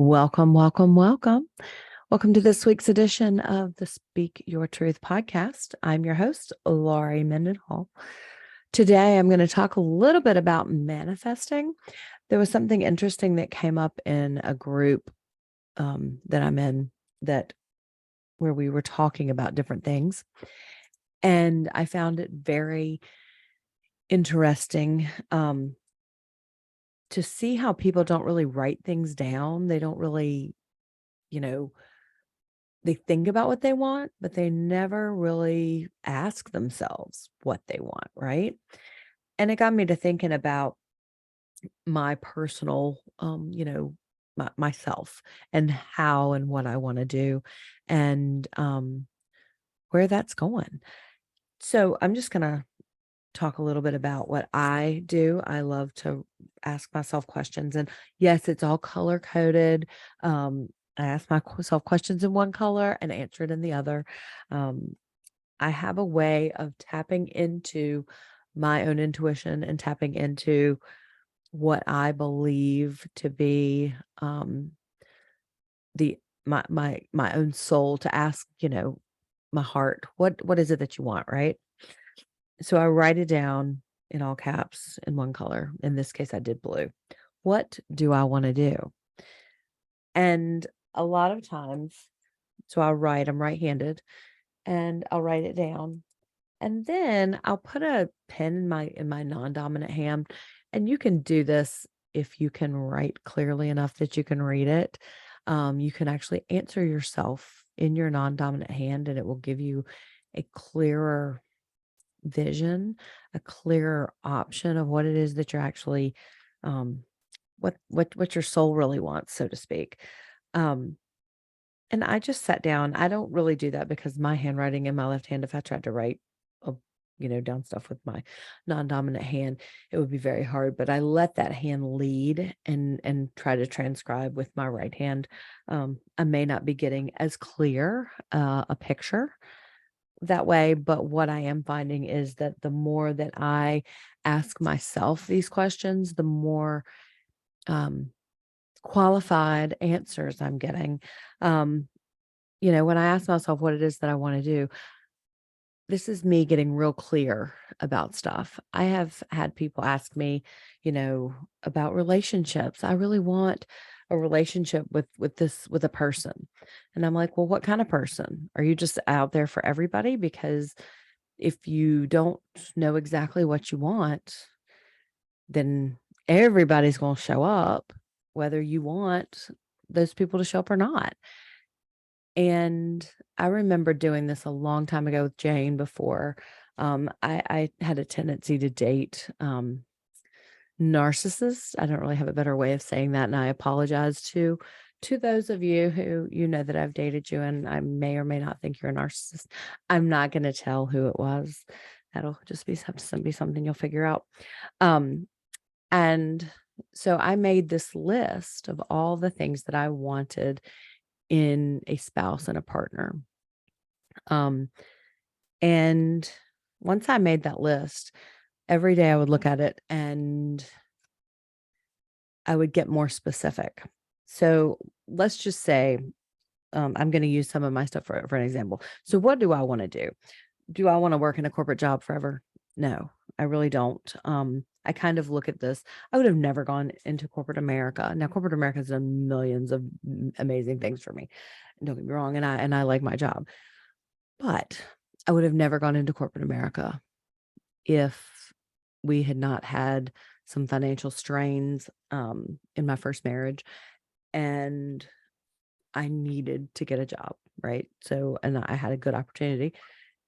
Welcome, welcome, welcome. Welcome to this week's edition of the Speak Your Truth podcast. I'm your host, Laurie Mendenhall. Today, I'm going to talk a little bit about manifesting. There was something interesting that came up in a group that I'm in where we were talking about different things. And I found it very interesting to see how people don't really write things down. They don't really, they think about what they want, but they never really ask themselves what they want, right? And it got me to thinking about my personal, myself and how and what I want to do and where that's going. So I'm just going to talk a little bit about what I do. I love to ask myself questions. And yes, it's all color coded. I ask myself questions in one color and answer it in the other. I have a way of tapping into my own intuition and tapping into what I believe to be the my own soul, to ask, my heart, what is it that you want, right? So I write it down in all caps in one color. In this case, I did blue. What do I want to do? And a lot of times, so I'm right-handed, and I'll write it down. And then I'll put a pen in my non-dominant hand. And you can do this if you can write clearly enough that you can read it. You can actually answer yourself in your non-dominant hand, and it will give you a clearer vision, a clearer option of what it is that you're actually, what your soul really wants, so to speak. Um, and I just sat down. I don't really do that because my handwriting in my left hand, if I tried to write, uh, down stuff with my non-dominant hand, it would be very hard. But I let that hand lead and try to transcribe with my right hand. I may not be getting as clear a picture that way, but what I am finding is that the more that I ask myself these questions, the more um, qualified answers I'm getting. Um, when I ask myself what it is that I want to do, this is me getting real clear about stuff. I have had people ask me, about relationships. I really want a relationship with a person. And I'm like, well, what kind of person? Are you just out there for everybody? Because if you don't know exactly what you want, then everybody's going to show up, whether you want those people to show up or not. And I remember doing this a long time ago with Jane before. I had a tendency to date narcissists. I don't really have a better way of saying that, and I apologize to those of you who that I've dated you, and I may or may not think you're a narcissist. I'm not going to tell who it was. That'll just be something you'll figure out. And so I made this list of all the things that I wanted in a spouse and a partner. And once I made that list, every day I would look at it and I would get more specific. So let's just say, I'm going to use some of my stuff for an example. So what do I want to do? Do I want to work in a corporate job forever? No, I really don't. I kind of look at this. I would have never gone into corporate America. Now, corporate America has done millions of amazing things for me. Don't get me wrong, and I like my job, but I would have never gone into corporate America if we had not had some financial strains in my first marriage, and I needed to get a job, right? So, and I had a good opportunity,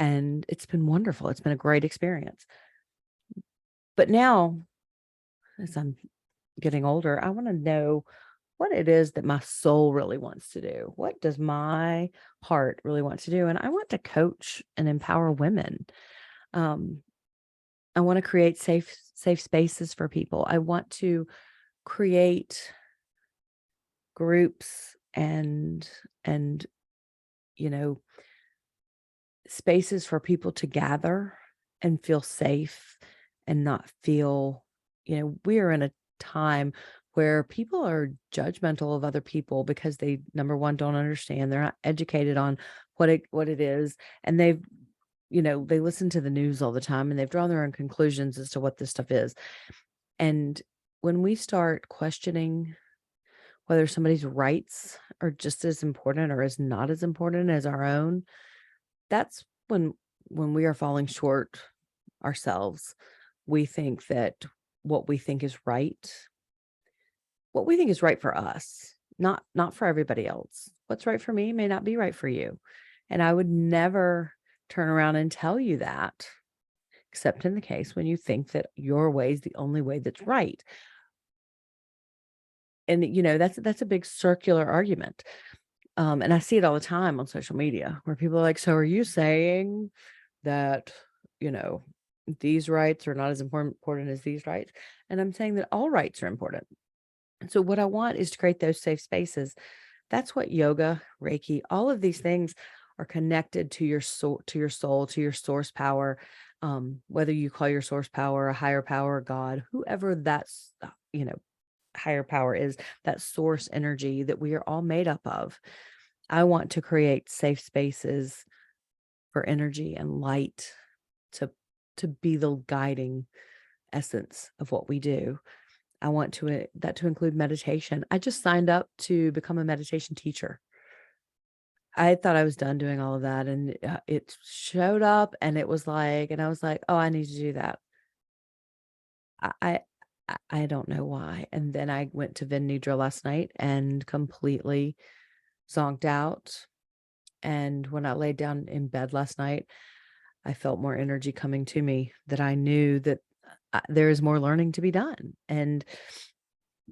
and it's been wonderful. It's been a great experience. But now, as I'm getting older, I want to know what it is that my soul really wants to do. What does my heart really want to do? And I want to coach and empower women. Um, I want to create safe spaces for people. I want to create groups and you know spaces for people to gather and feel safe and not feel, we are in a time where people are judgmental of other people because they, number one, don't understand. They're not educated on what it is. And they listen to the news all the time and they've drawn their own conclusions as to what this stuff is. And when we start questioning whether somebody's rights are just as important or is not as important as our own, that's when we are falling short ourselves. We think that what we think is right, what we think is right for us, not for everybody else. What's right for me may not be right for you. And I would never turn around and tell you that, except in the case when you think that your way is the only way that's right. And that's a big circular argument. And I see it all the time on social media where people are like, so are you saying that, you know, these rights are not as important as these rights? And I'm saying that all rights are important. And so what I want is to create those safe spaces. That's what yoga, Reiki, all of these things are connected to your soul, to your source power. Whether you call your source power a higher power, God, whoever that's, higher power is, that source energy that we are all made up of. I want to create safe spaces for energy and light to be the guiding essence of what we do. I want that to include meditation. I just signed up to become a meditation teacher. I thought I was done doing all of that, and it showed up, and I was like, oh, I need to do that. I I I don't know why. And then I went to Vin Nidra last night and completely zonked out. And when I laid down in bed last night, I felt more energy coming to me, that I knew that there is more learning to be done. And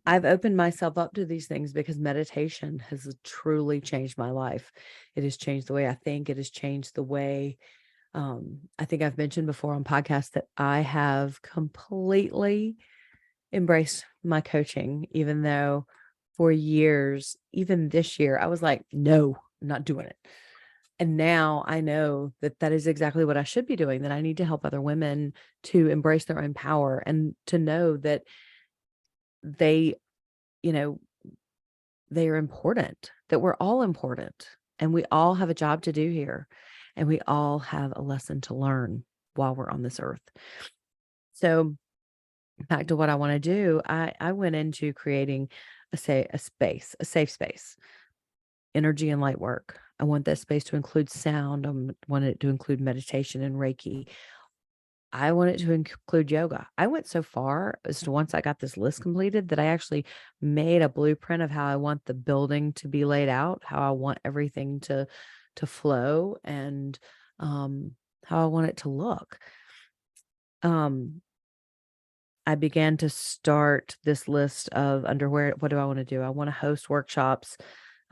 I've opened myself up to these things because meditation has truly changed my life. It has changed the way I think. It has changed the way, I think I've mentioned before on podcasts that I have completely embraced my coaching, even though for years, even this year, I was like, no, I'm not doing it. And now I know that that is exactly what I should be doing, that I need to help other women to embrace their own power and to know that they, you know, they are important, that we're all important and we all have a job to do here and we all have a lesson to learn while we're on this earth. So back to what I want to do, I went into creating a safe space, energy and light work. I want that space to include sound. I want it to include meditation and Reiki. I want it to include yoga. I went so far as to, once I got this list completed, that I actually made a blueprint of how I want the building to be laid out, how I want everything to flow, and how I want it to look. I began to start this list of underwear. What do I want to do? I want to host workshops,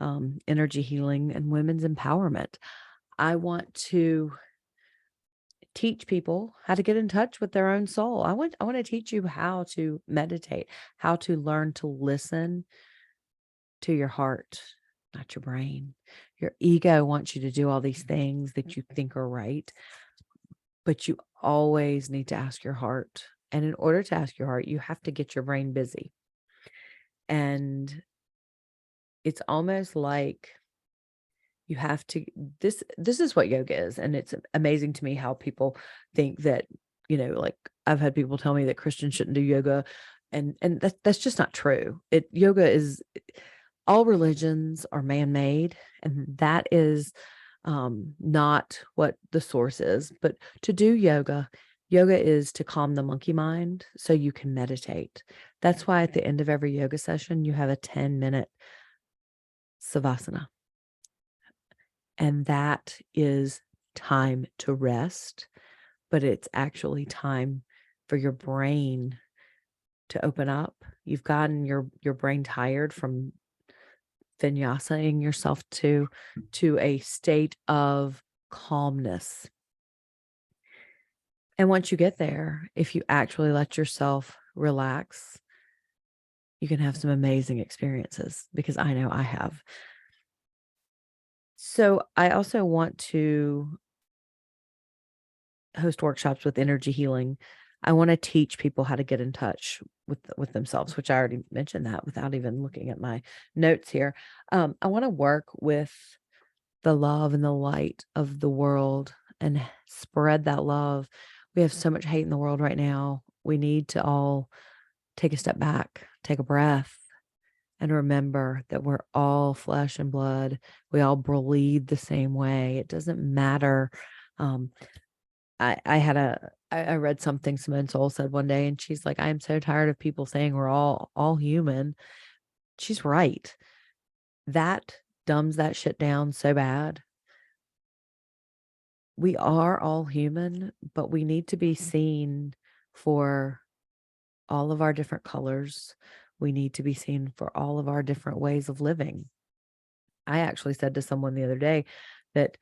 energy healing, and women's empowerment. I want to teach people how to get in touch with their own soul. I want to teach you how to meditate, how to learn to listen to your heart, not your brain. Your ego wants you to do all these things that you think are right, but you always need to ask your heart. And in order to ask your heart, you have to get your brain busy. And it's almost like you have to, this is what yoga is. And it's amazing to me how people think that, like, I've had people tell me that Christians shouldn't do yoga, and that's just not true. Yoga is, all religions are man-made, and that is not what the source is. But to do yoga is to calm the monkey mind so you can meditate. That's why at the end of every yoga session, you have a 10-minute savasana. And that is time to rest, but it's actually time for your brain to open up. You've gotten your brain tired from vinyasa-ing yourself to a state of calmness. And once you get there, if you actually let yourself relax, you can have some amazing experiences, because I know I have. So I also want to host workshops with energy healing. I want to teach people how to get in touch with themselves, which I already mentioned that without even looking at my notes here. I want to work with the love and the light of the world and spread that love. We have so much hate in the world right now. We need to all take a step back, take a breath, and remember that we're all flesh and blood. We all bleed the same way. It doesn't matter. Um, I read something Simone Soul said one day, and she's like, I am so tired of people saying we're all human. She's right. That dumbs that shit down so bad. We are all human, but we need to be seen for all of our different colors. We need to be seen for all of our different ways of living. I actually said to someone the other day that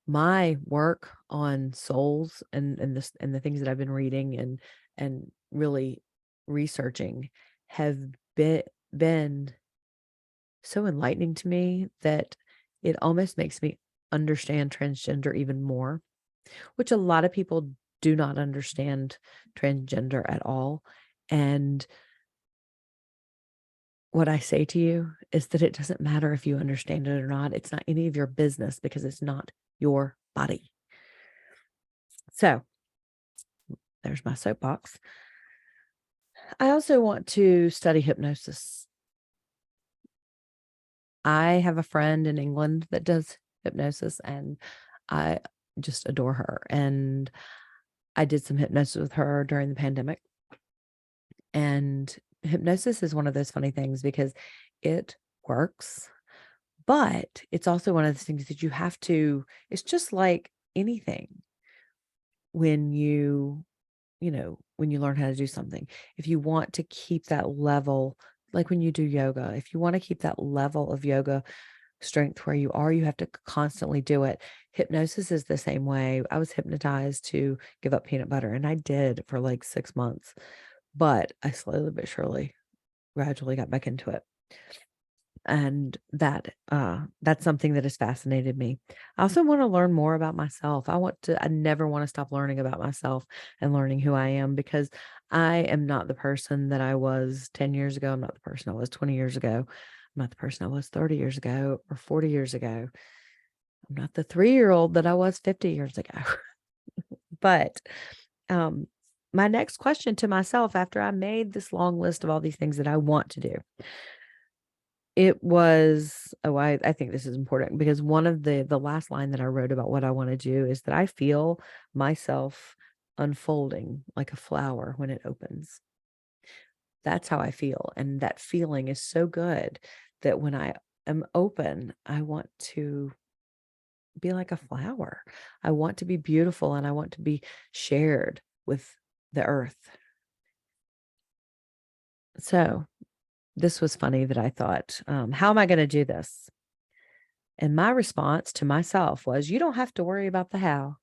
my work on souls and the things that I've been reading and really researching have been so enlightening to me that it almost makes me understand transgender even more, which a lot of people do not understand transgender at all. And what I say to you is that it doesn't matter if you understand it or not. It's not any of your business because it's not your body. So there's my soapbox. I also want to study hypnosis. I have a friend in England that does hypnosis, and I just adore her. And I did some hypnosis with her during the pandemic. And hypnosis is one of those funny things because it works, but it's also one of those things that you have to, it's just like anything when when you learn how to do something. If you want to keep that level, like when you do yoga, if you want to keep that level of yoga strength where you are, you have to constantly do it. Hypnosis is the same way. I was hypnotized to give up peanut butter, and I did for like 6 months, but I slowly but surely gradually got back into it. And that's something that has fascinated me. I also want to learn more about myself. I never want to stop learning about myself and learning who I am, because I am not the person that I was 10 years ago. I'm not the person I was 20 years ago. I'm not the person I was 30 years ago or 40 years ago. I'm not the 3-year-old that I was 50 years ago. But my next question to myself after I made this long list of all these things that I want to do, it was, I think this is important because one of the last line that I wrote about what I want to do is that I feel myself unfolding like a flower when it opens. That's how I feel. And that feeling is so good that when I am open, I want to be like a flower. I want to be beautiful, and I want to be shared with the earth. So this was funny that I thought, how am I going to do this? And my response to myself was, you don't have to worry about the how.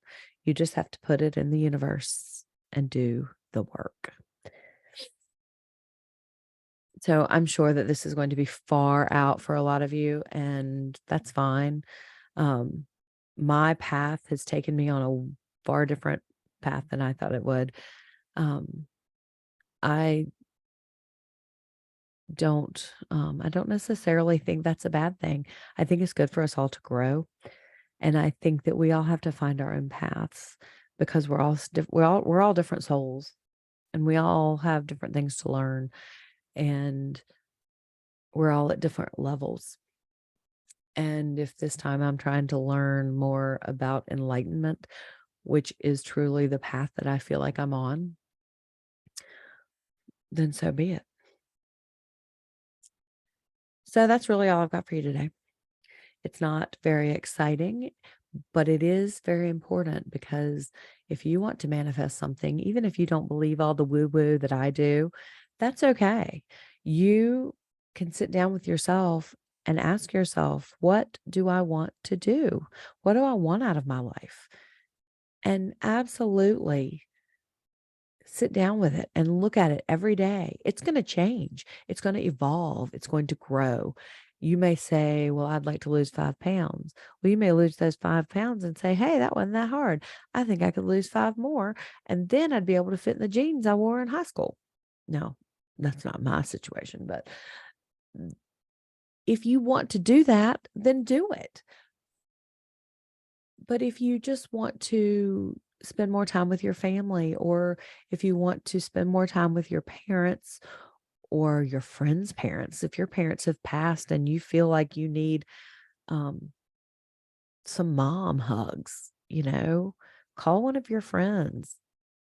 You just have to put it in the universe and do the work. So I'm sure that this is going to be far out for a lot of you, and that's fine. My path has taken me on a far different path than I thought it would. I don't necessarily think that's a bad thing. I think it's good for us all to grow. And I think that we all have to find our own paths because we're all different souls, and we all have different things to learn, and we're all at different levels. And if this time I'm trying to learn more about enlightenment, which is truly the path that I feel like I'm on, then so be it. So that's really all I've got for you today. It's not very exciting, but it is very important, because if you want to manifest something, even if you don't believe all the woo-woo that I do, that's okay. You can sit down with yourself and ask yourself, what do I want to do? What do I want out of my life? And absolutely sit down with it and look at it every day. It's going to change. It's going to evolve. It's going to grow. You may say, well, I'd like to lose 5 pounds. Well, you may lose those 5 pounds and say, hey, that wasn't that hard. I think I could lose 5 more. And then I'd be able to fit in the jeans I wore in high school. No, that's not my situation, but if you want to do that, then do it. But if you just want to spend more time with your family, or if you want to spend more time with your parents or your friends' parents, if your parents have passed and you feel like you need um, some mom hugs, call one of your friends,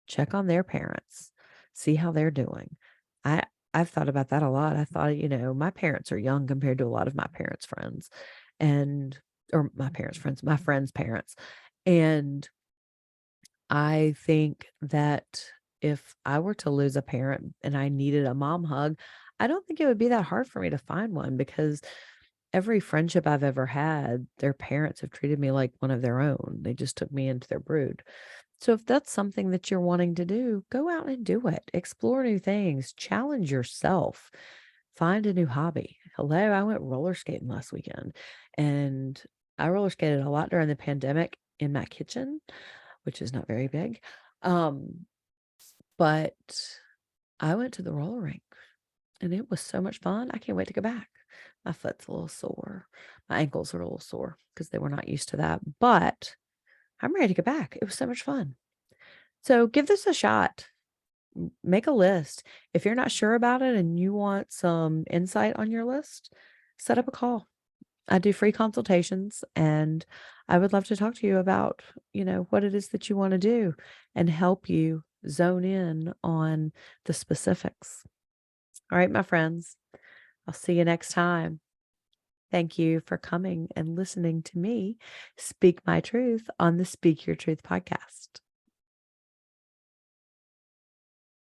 check on their parents, see how they're doing. I I've thought about that a lot. I thought, my parents are young compared to a lot of my parents' friends and or my parents' friends, my friends' parents. And I think that if I were to lose a parent and I needed a mom hug, I don't think it would be that hard for me to find one because every friendship I've ever had, their parents have treated me like one of their own. They just took me into their brood. So if that's something that you're wanting to do, go out and do it. Explore new things, challenge yourself, find a new hobby. Hello, I went roller skating last weekend and I roller skated a lot during the pandemic in my kitchen, which is not very big. Um, but I went to the roller rink and it was so much fun. I can't wait to go back. My foot's a little sore. My ankles are a little sore because they were not used to that. But I'm ready to go back. It was so much fun. So give this a shot. Make a list. If you're not sure about it and you want some insight on your list, set up a call. I do free consultations and I would love to talk to you about, what it is that you want to do and help you zone in on the specifics. All right, my friends, I'll see you next time. Thank you for coming and listening to me speak my truth on the Speak Your Truth podcast.